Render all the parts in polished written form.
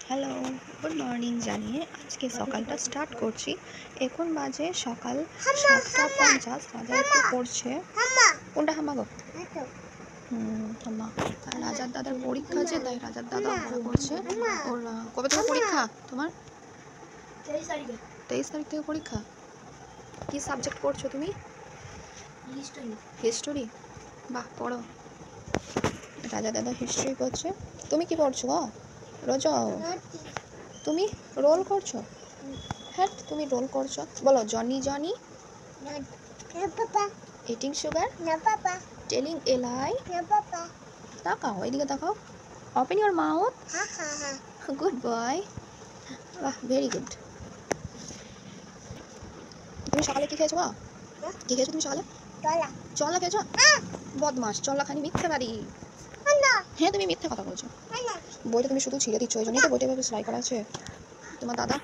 Hello, good morning জানিয়ে আজকে সকালটা স্টার্ট করছি। এখন বাজে সকাল 7:50। রাজা একটু পড়ছে। কোনটা হাম্মা গো? হাম্মা। আর রাজার দাদার পরীক্ষা আছে, তাই রাজার দাদা ঘরে পড়ছে। ওর কবে থেকে পরীক্ষা তোমার? 23 তারিখ থেকে পরীক্ষা। কি সাবজেক্ট পড়ছো তুমি? হিস্টোরি। বাহ, পড়ো। রাজা দাদা হিস্ট্রি পড়ছে। তুমি কি পড়ছো গো? রোজা তুমি রোল করছো? হ্যাঁ, তুমি রোল করছো। বলো, Johnny Johnny eating sugar, telling a lie. তাকাও, এদিকে তাকাও। Open your mouth. Good boy. বাহ, ভেরি গুড। তুমি সকালে কি খেয়েছো? কি খেয়েছো তুমি সকালে? চলা খেয়েছো? বদমাস, চলা খানি মিথ্যেবাদী। হ্যাঁ, তুমি মিথ্যে কথা বলছো। বইটা তুমি শুধু ছিঁড়ে দিচ্ছ, ওই জন্যই তো বইটা এভাবে সেলাই করা আছে। তোমার দাদা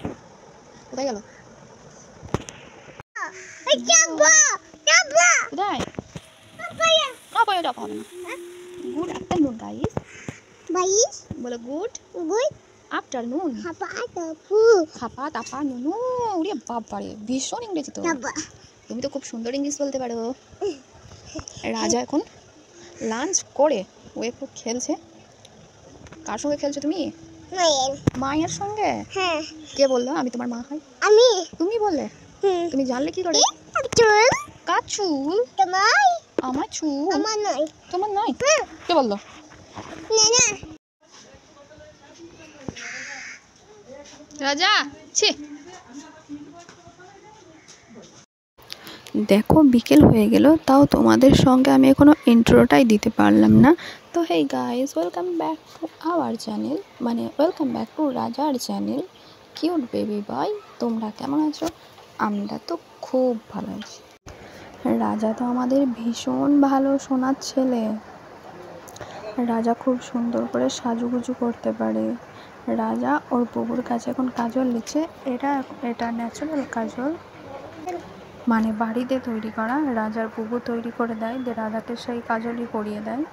কোথায় গেল? কোথায়? হবে না। Good afternoon guys. বলো গুড আফটারনুন। খাপা তাপা নুনু। ওরে বাবারে, ভীষণ ইংরেজি তো। তুমি তো খুব সুন্দর ইংলিশ বলতে পারো। রাজা এখন লাঞ্চ করে ও একটু খেলছে। কার সঙ্গে খেলছো তুমি? মায়ের সঙ্গে। কে বললো আমি তোমার মা হই? তুমি বললে? তুমি জানলে কি করে? কার চুল? আমার চুল? তোমার নয়? কে বললো? রাজা ছি। দেখো, বিকেল হয়ে গেল, তাও তোমাদের সঙ্গে আমি এখনো ইন্ট্রোটাই দিতে পারলাম না। তো hey guys, welcome back to our channel, মানে ওয়েলকাম ব্যাক টু রাজার চ্যানেল। কিউট বেবি বয়, তোমরা কেমন আছো? আমরা তো খুব ভালো আছি। রাজা তো আমাদের ভীষণ ভালো সোনার ছেলে। রাজা খুব সুন্দর করে সাজুগুজু করতে পারে। রাজা ওর বুবুর কাছে এখন কাজল নিচ্ছে। এটা ন্যাচারাল কাজল, মানে বাড়িতে তৈরি করা। রাজার বুবু তৈরি করে দেয়, দিয়ে রাজাকে সেই কাজলই পরিয়ে দেয়।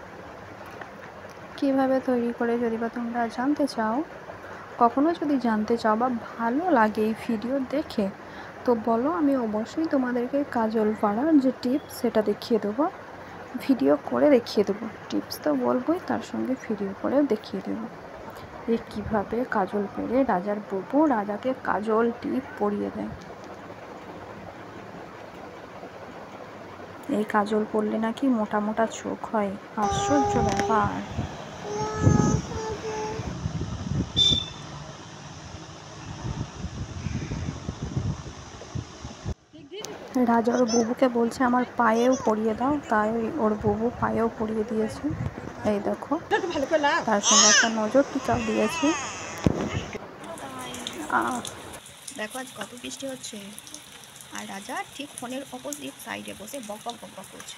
কীভাবে তৈরি করে যদি বা তোমরা জানতে চাও, কখনো যদি জানতে চাও বা ভালো লাগে এই ভিডিও দেখে, তো বলো, আমি অবশ্যই তোমাদেরকে কাজল পাড়ার যে টিপস সেটা দেখিয়ে দেবো, ভিডিও করে দেখিয়ে দেবো। টিপস তো বলবোই, তার সঙ্গে ভিডিও করেও দেখিয়ে দেবো যে কীভাবে কাজল পেরে রাজার বুবু রাজাকে কাজল টিপ পরিয়ে দেয়। এই কাজল পরলে নাকি মোটা মোটা চোখ হয়। আশ্চর্য ব্যাপার। রাজা ওর বুবুকে বলছে আমার পায়েও পরিয়ে দাও, তাই ওর বুবু পায়েও পরিয়ে দিয়েছে। এই দেখো, তার সঙ্গে একটা নজর টিকাও দিয়েছে। দেখো আজ কত বৃষ্টি হচ্ছে, আর রাজা ঠিক ফোনের অপোজিট সাইডে বসে বক বক বক বক করছে।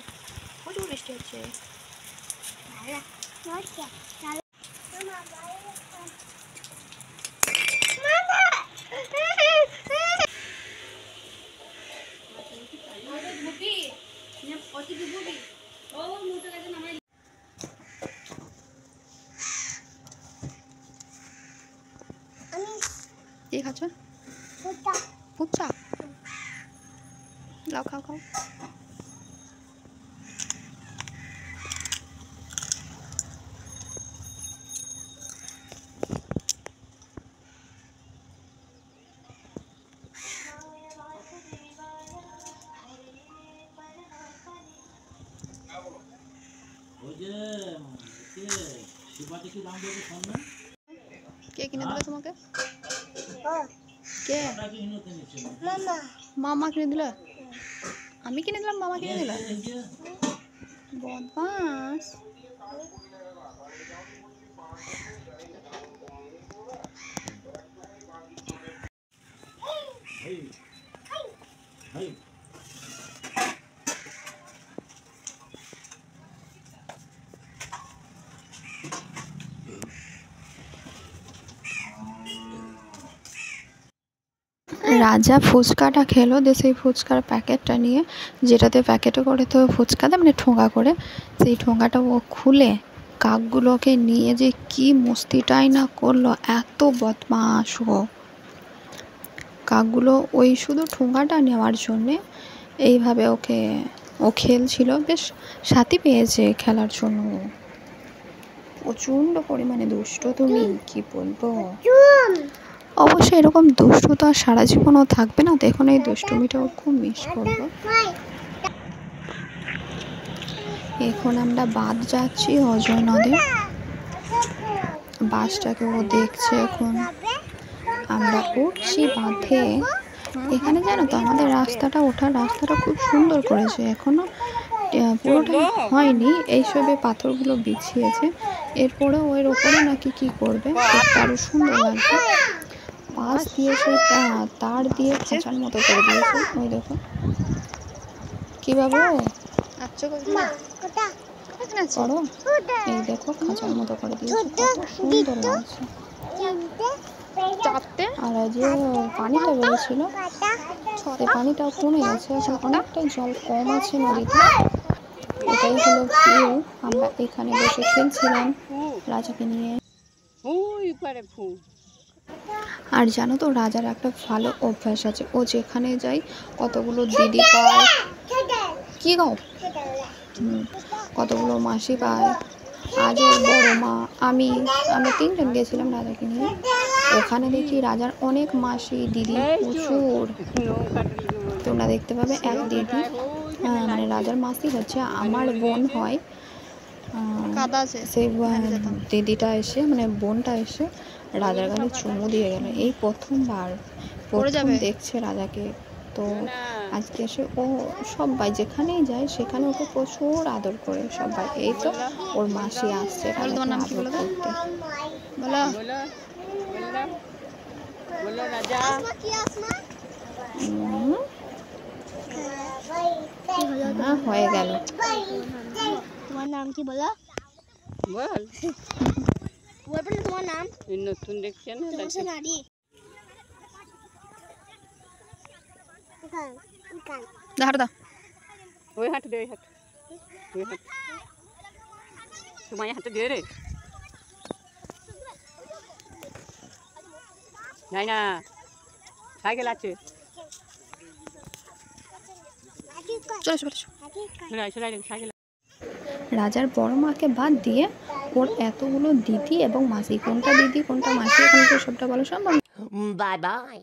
প্রচুর বৃষ্টি হচ্ছে। কি খাচ্ছ? ফুচকা। লাও, খাও খাও। কে কিনে দিল তোমাকে? কে? মামা কিনে দিল? আমি কিনে দিলাম? মামা কিনে দিল? বদমাস। রাজা ফুচকাটা খেলো, দিয়ে সেই ফুচকার প্যাকেটটা নিয়ে, যেটাতে প্যাকেটে করে তো ফুচকা দেয়, মানে ঠোঙা করে, সেই ঠোঙাটা ও খুলে কাকগুলোকে নিয়ে যে কি মস্তিটাই না করলো, এত বদমাশ ও। কাকগুলো ওই শুধু ঠোঙাটা নেওয়ার জন্যে এইভাবে ও খেলছিল, বেশ সাথী পেয়েছে খেলার জন্য। প্রচণ্ড পরিমাণে দুষ্ট, তুমি কি বলবো। অবশ্যই এরকম দুষ্টু তো আর সারা জীবনও থাকবে না, দেখুন এই দুষ্টুমিটাও খুব মিস করবো। এখন আমরা বাঁধ যাচ্ছি অজয় নদে, বাসটাকে ও দেখছে। এখন আমরা উঠছি বাঁধে। এখানে জানো তো আমাদের ওঠার রাস্তাটা খুব সুন্দর করেছে, এখনো পুরোটা হয়নি, এইসবে পাথরগুলো বিছিয়েছে। এরপরে ওর ওপরে নাকি কি করবে, দেখতে আরো সুন্দর লাগবে। পাশ দিয়ে সেই তার দিয়ে খাঁচার মতো করে দিয়েছে। ওই দেখো কি বাবু, এই দেখো খাঁচার মতো করে দিয়েছে, কত সুন্দর লাগছে। আর যে পানিটা বেরিয়েছিল সেই পানিটাও কমে গেছে, এখন অনেকটাই জল কম আছে নদীতে। এটাই হলো ভিউ। আমরা এখানে বসে খেলছিলাম রাজাকে নিয়ে। আর জানো তো রাজার একটা ভালো অভ্যাস আছে, ও যেখানে যায় কতগুলো দিদি পায়, কি গো কতগুলো মাসি পায়। আজ ওর বড় মা, আমরা 3 জন গেছিলাম রাজাকে নিয়ে। ওখানে দেখি রাজার অনেক মাসি দিদি প্রচুর। তোমরা দেখতে পাবে এক দিদি, মানে রাজার মাসি হচ্ছে আমার বোন হয়। সেই দিদিটা এসে, মানে বোনটা এসে রাজার গালে চুমু দিয়ে গেল। এই প্রথম দেখছে রাজাকে। তো আজকে এসে ও সবাই যেখানেই যায় সেখানে ওকে প্রচুর আদর করে সবাই। এই তো ওর মাসি আসছে রাজাকে আদর করতে। হয়ে গেল। তোমার নাম কি বলো? বল। বলবে না তোমার নাম? নতুন দেখছেন না নারী। ধার দাও। ওই হাত দে, ওই হাত। ওই হাত। তোমার হাতে দে রে। নাই না। সাইকেল আছে। রাজার বড় মাকে বাদ দিয়ে ওর এতগুলো দিদি এবং মাসি, কোনটা দিদি কোনটা মাসি এখন তো সবটা বলা সম্ভব। Bye bye.